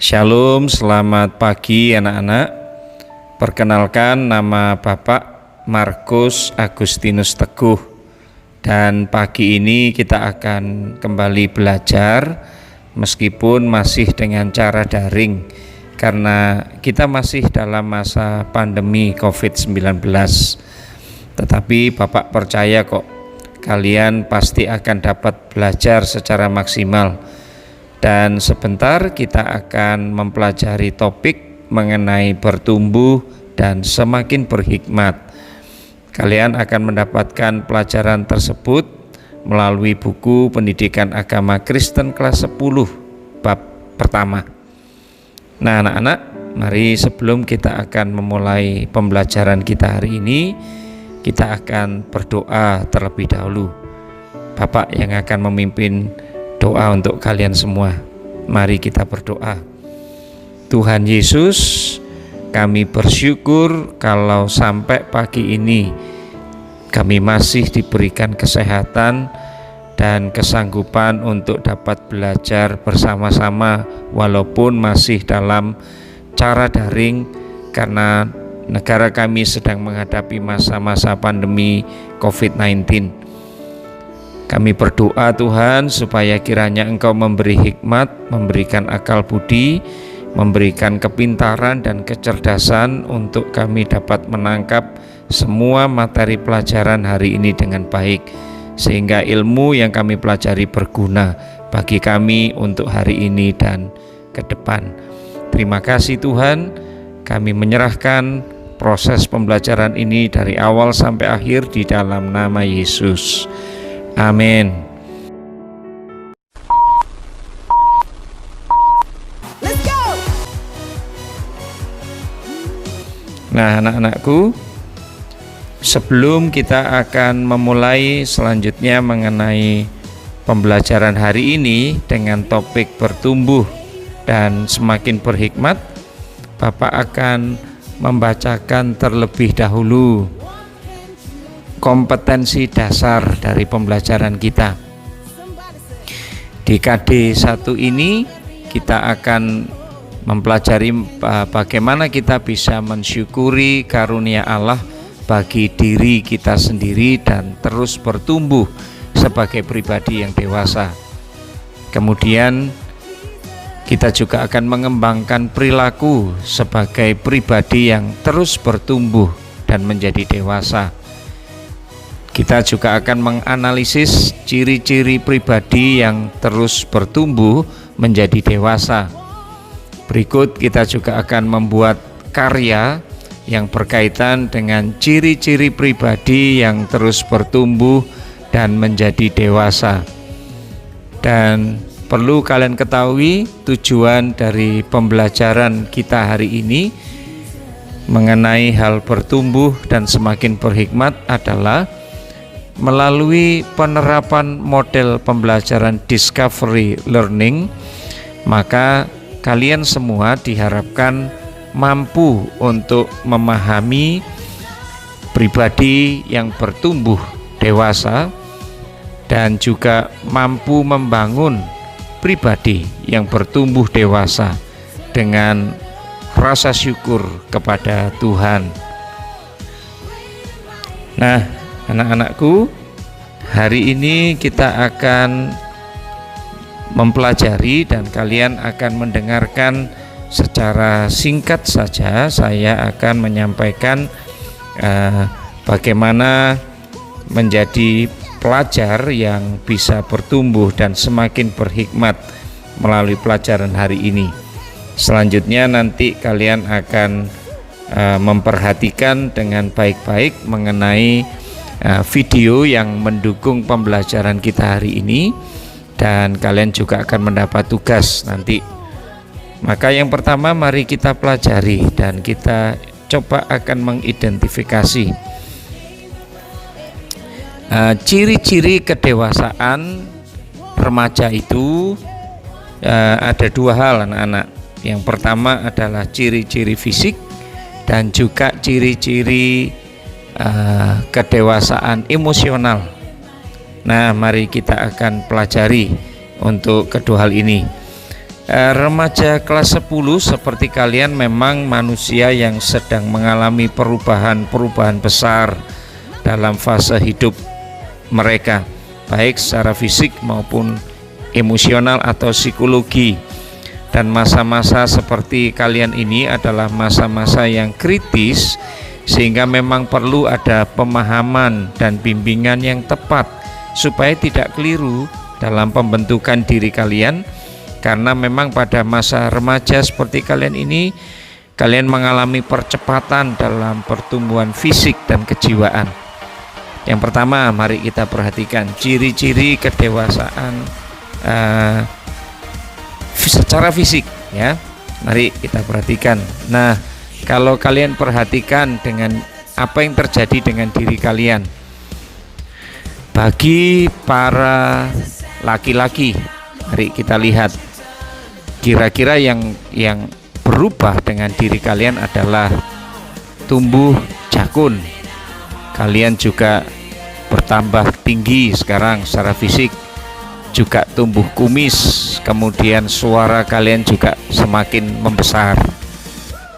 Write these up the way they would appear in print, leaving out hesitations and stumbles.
Shalom, selamat pagi anak-anak. Perkenalkan, nama Bapak Markus Agustinus Teguh. Dan pagi ini kita akan kembali belajar meskipun masih dengan cara daring, karena kita masih dalam masa pandemi COVID-19. Tetapi Bapak percaya kok, kalian pasti akan dapat belajar secara maksimal. Dan sebentar kita akan mempelajari topik mengenai bertumbuh dan semakin berhikmat. Kalian akan mendapatkan pelajaran tersebut melalui buku Pendidikan Agama Kristen kelas 10 bab pertama. Nah anak-anak, mari sebelum kita akan memulai pembelajaran kita hari ini, kita akan berdoa terlebih dahulu. Bapak yang akan memimpin doa untuk kalian semua. Mari kita berdoa. Tuhan Yesus, kami bersyukur kalau sampai pagi ini kami masih diberikan kesehatan dan kesanggupan untuk dapat belajar bersama-sama walaupun masih dalam cara daring, karena negara kami sedang menghadapi masa-masa pandemi COVID-19. Kami berdoa Tuhan supaya kiranya Engkau memberi hikmat, memberikan akal budi, memberikan kepintaran dan kecerdasan untuk kami dapat menangkap semua materi pelajaran hari ini dengan baik, sehingga ilmu yang kami pelajari berguna bagi kami untuk hari ini dan ke depan. Terima kasih Tuhan, kami menyerahkan proses pembelajaran ini dari awal sampai akhir di dalam nama Yesus. Amin. Let's go. Nah anak-anakku, sebelum kita akan memulai selanjutnya mengenai pembelajaran hari ini dengan topik bertumbuh dan semakin berhikmat, Bapak akan membacakan terlebih dahulu kompetensi dasar dari pembelajaran kita. Di KD 1 ini kita akan mempelajari bagaimana kita bisa mensyukuri karunia Allah bagi diri kita sendiri dan terus bertumbuh sebagai pribadi yang dewasa. Kemudian kita juga akan mengembangkan perilaku sebagai pribadi yang terus bertumbuh dan menjadi dewasa. Kita juga akan menganalisis ciri-ciri pribadi yang terus bertumbuh menjadi dewasa. Berikut kita juga akan membuat karya yang berkaitan dengan ciri-ciri pribadi yang terus bertumbuh dan menjadi dewasa. Dan perlu kalian ketahui, tujuan dari pembelajaran kita hari ini mengenai hal bertumbuh dan semakin berhikmat adalah melalui penerapan model pembelajaran discovery learning, maka kalian semua diharapkan mampu untuk memahami pribadi yang bertumbuh dewasa dan juga mampu membangun pribadi yang bertumbuh dewasa dengan rasa syukur kepada Tuhan. Nah, anak-anakku, hari ini kita akan mempelajari dan kalian akan mendengarkan secara singkat saja. Saya akan menyampaikan bagaimana menjadi pelajar yang bisa bertumbuh dan semakin berhikmat melalui pelajaran hari ini. Selanjutnya nanti kalian akan memperhatikan dengan baik-baik mengenai video yang mendukung pembelajaran kita hari ini, dan kalian juga akan mendapat tugas nanti. Maka yang pertama mari kita pelajari dan kita coba akan mengidentifikasi ciri-ciri kedewasaan remaja itu. Ada dua hal anak-anak. Yang pertama adalah ciri-ciri fisik dan juga ciri-ciri kedewasaan emosional. Nah, mari kita akan pelajari untuk kedua hal ini. Remaja kelas 10 seperti kalian memang manusia yang sedang mengalami perubahan-perubahan besar dalam fase hidup mereka, baik secara fisik maupun emosional atau psikologi. Dan masa-masa seperti kalian ini adalah masa-masa yang kritis, sehingga memang perlu ada pemahaman dan bimbingan yang tepat supaya tidak keliru dalam pembentukan diri kalian. Karena memang pada masa remaja seperti kalian ini, kalian mengalami percepatan dalam pertumbuhan fisik dan kejiwaan. Yang pertama, mari kita perhatikan ciri-ciri kedewasaan secara fisik, ya. Mari kita perhatikan. Nah, kalau kalian perhatikan dengan apa yang terjadi dengan diri kalian, bagi para laki-laki, mari kita lihat. Kira-kira yang berubah dengan diri kalian adalah tumbuh jakun. Kalian juga bertambah tinggi sekarang secara fisik, juga tumbuh kumis, kemudian suara kalian juga semakin membesar.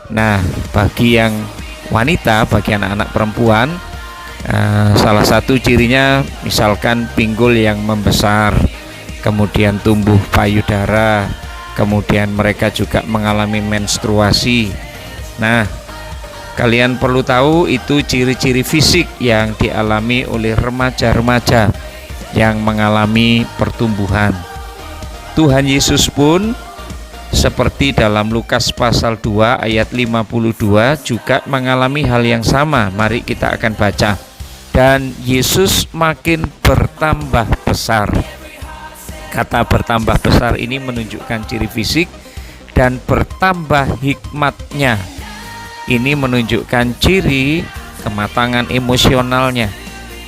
Nah, bagi yang wanita, bagi anak-anak perempuan, salah satu cirinya misalkan pinggul yang membesar, kemudian tumbuh payudara, kemudian mereka juga mengalami menstruasi. Nah, kalian perlu tahu itu ciri-ciri fisik yang dialami oleh remaja-remaja yang mengalami pertumbuhan. Tuhan Yesus pun seperti dalam Lukas pasal 2 ayat 52 juga mengalami hal yang sama. Mari kita akan baca. Dan Yesus makin bertambah besar. Kata bertambah besar ini menunjukkan ciri fisik, dan bertambah hikmatnya ini menunjukkan ciri kematangan emosionalnya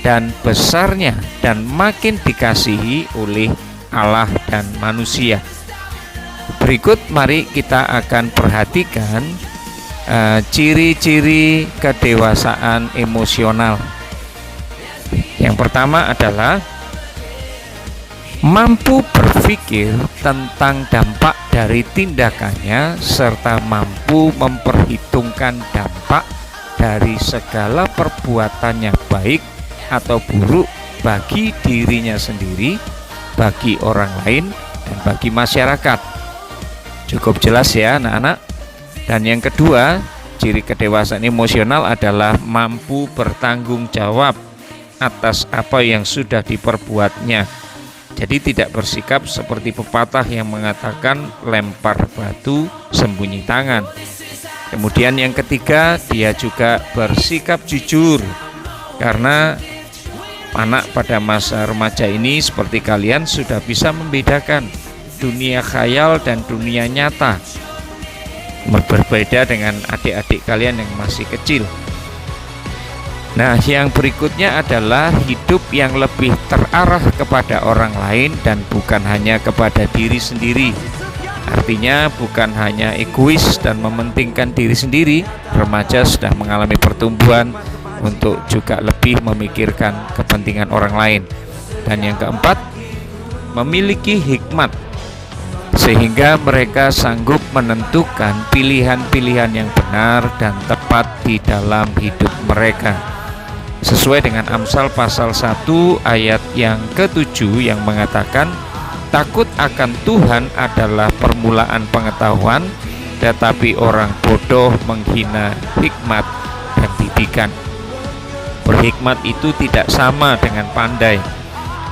dan besarnya, dan makin dikasihi oleh Allah dan manusia. Berikut mari kita akan perhatikan ciri-ciri kedewasaan emosional. Yang pertama adalah mampu berpikir tentang dampak dari tindakannya, serta mampu memperhitungkan dampak dari segala perbuatannya, baik atau buruk, bagi dirinya sendiri, bagi orang lain, dan bagi masyarakat. Cukup jelas ya anak-anak. Dan yang kedua, ciri kedewasaan emosional adalah mampu bertanggung jawab atas apa yang sudah diperbuatnya. Jadi tidak bersikap seperti pepatah yang mengatakan lempar batu sembunyi tangan. Kemudian yang ketiga, dia juga bersikap jujur. Karena anak pada masa remaja ini seperti kalian sudah bisa membedakan dunia khayal dan dunia nyata. Berbeda dengan adik-adik kalian yang masih kecil. Nah, yang berikutnya adalah hidup yang lebih terarah kepada orang lain dan bukan hanya kepada diri sendiri. Artinya bukan hanya egois dan mementingkan diri sendiri. Remaja sudah mengalami pertumbuhan untuk juga lebih memikirkan kepentingan orang lain. Dan yang keempat, memiliki hikmat sehingga mereka sanggup menentukan pilihan-pilihan yang benar dan tepat di dalam hidup mereka. Sesuai dengan Amsal pasal 1 ayat yang ke-7 yang mengatakan, takut akan Tuhan adalah permulaan pengetahuan, tetapi orang bodoh menghina hikmat dan didikan. Berhikmat itu tidak sama dengan pandai,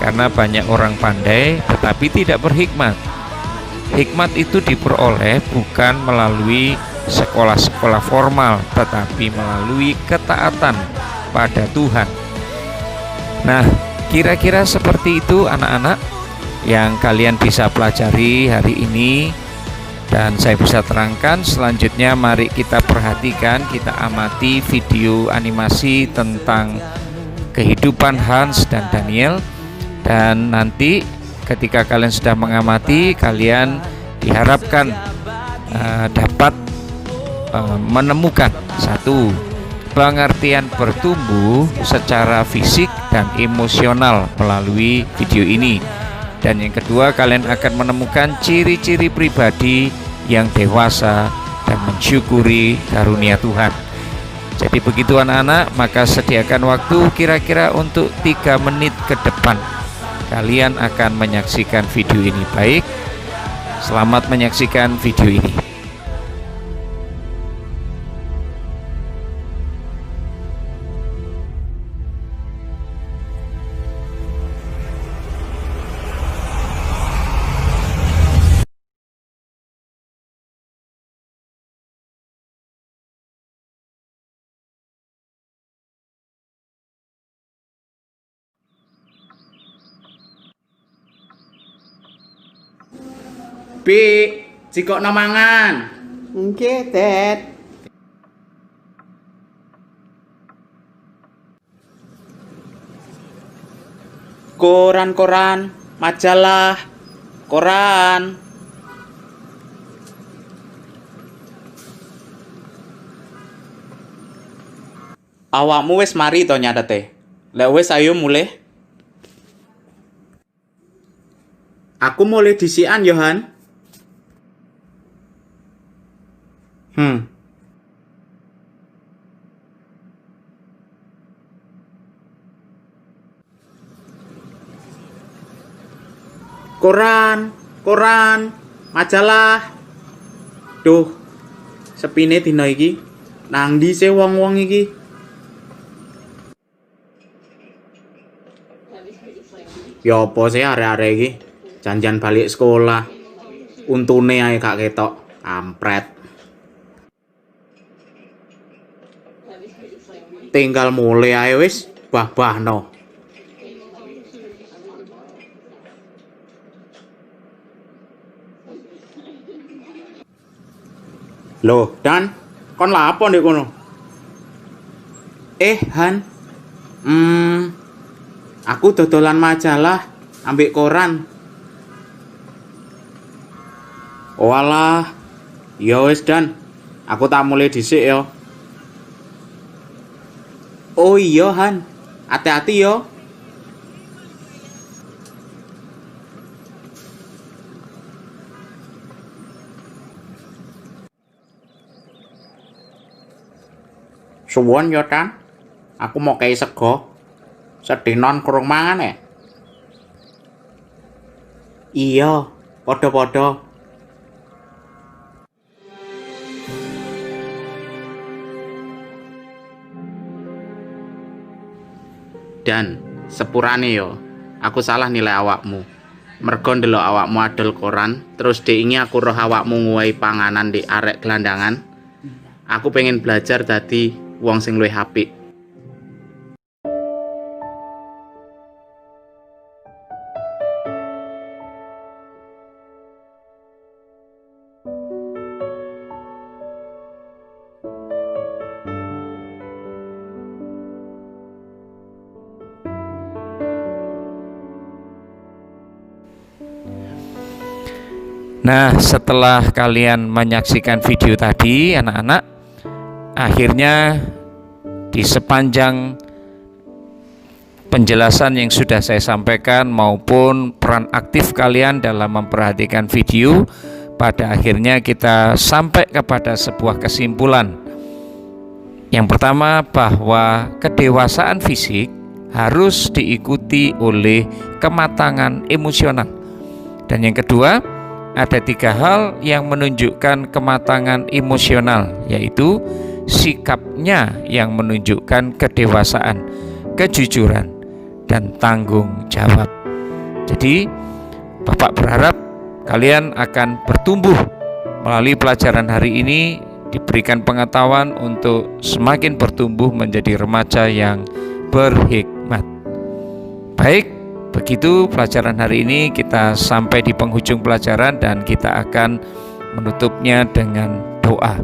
karena banyak orang pandai tetapi tidak berhikmat. Hikmat itu diperoleh bukan melalui sekolah-sekolah formal, tetapi melalui ketaatan pada Tuhan. Nah, kira-kira seperti itu anak-anak yang kalian bisa pelajari hari ini dan saya bisa terangkan. Selanjutnya mari kita perhatikan, kita amati video animasi tentang kehidupan Hans dan Daniel. Dan nanti ketika kalian sudah mengamati, kalian diharapkan dapat menemukan satu, pengertian bertumbuh secara fisik dan emosional melalui video ini. Dan yang kedua, kalian akan menemukan ciri-ciri pribadi yang dewasa dan mensyukuri karunia Tuhan. Jadi begitu anak-anak, maka sediakan waktu kira-kira untuk 3 menit ke depan. Kalian akan menyaksikan video ini. Baik, selamat menyaksikan video ini. Bi, cikokno mangan. Nggih, Dad. Koran-koran, majalah, koran. Awakmu wis mari to nyatete. Lek wis ayo mulih. Aku mulai disian, Yohan. Koran, majalah. Duh, sepine dina iki. Nang ndi se wong-wong iki? Ya apa sih arek-arek iki? Janjian balik sekolah. Untune ae gak ketok. Kampret. Tinggal mulai ae wis bah-bahno. Loh, Dan, kon lapo ndek kono? Han. Aku dodolan majalah, ambek koran. Walah. Ya wis, Dan. Aku tak mulai dhisik ya. Oh iya, Han. Hati-hati yo. Suwon yo, Tan. Aku mau kei sego. Sedinon kurang mangan ya. Iya, podo-podo. Dan sepurane yo, aku salah nilai awakmu. Mergo ndelok awakmu adol koran, terus diingi aku roh awakmu nguwai panganan di arek gelandangan. Aku pengen belajar dadi wong sing luwih apik. Nah, setelah kalian menyaksikan video tadi, anak-anak, akhirnya di sepanjang penjelasan yang sudah saya sampaikan maupun peran aktif kalian dalam memperhatikan video, pada akhirnya kita sampai kepada sebuah kesimpulan. Yang pertama, bahwa kedewasaan fisik harus diikuti oleh kematangan emosional. Dan yang kedua, ada 3 hal yang menunjukkan kematangan emosional, yaitu sikapnya yang menunjukkan kedewasaan, kejujuran, dan tanggung jawab. Jadi, Bapak berharap kalian akan bertumbuh melalui pelajaran hari ini, diberikan pengetahuan untuk semakin bertumbuh menjadi remaja yang berhikmat. Baik, begitu pelajaran hari ini, kita sampai di penghujung pelajaran dan kita akan menutupnya dengan doa.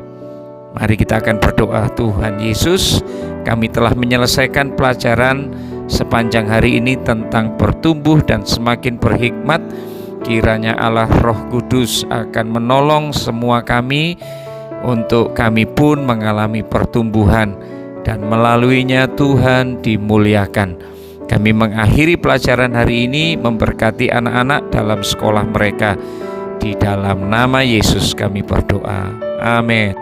Mari kita akan berdoa. Tuhan Yesus, kami telah menyelesaikan pelajaran sepanjang hari ini tentang bertumbuh dan semakin berhikmat. Kiranya Allah Roh Kudus akan menolong semua kami untuk kami pun mengalami pertumbuhan dan melaluinya Tuhan dimuliakan. Kami mengakhiri pelajaran hari ini memberkati anak-anak dalam sekolah mereka. Di dalam nama Yesus kami berdoa. Amin.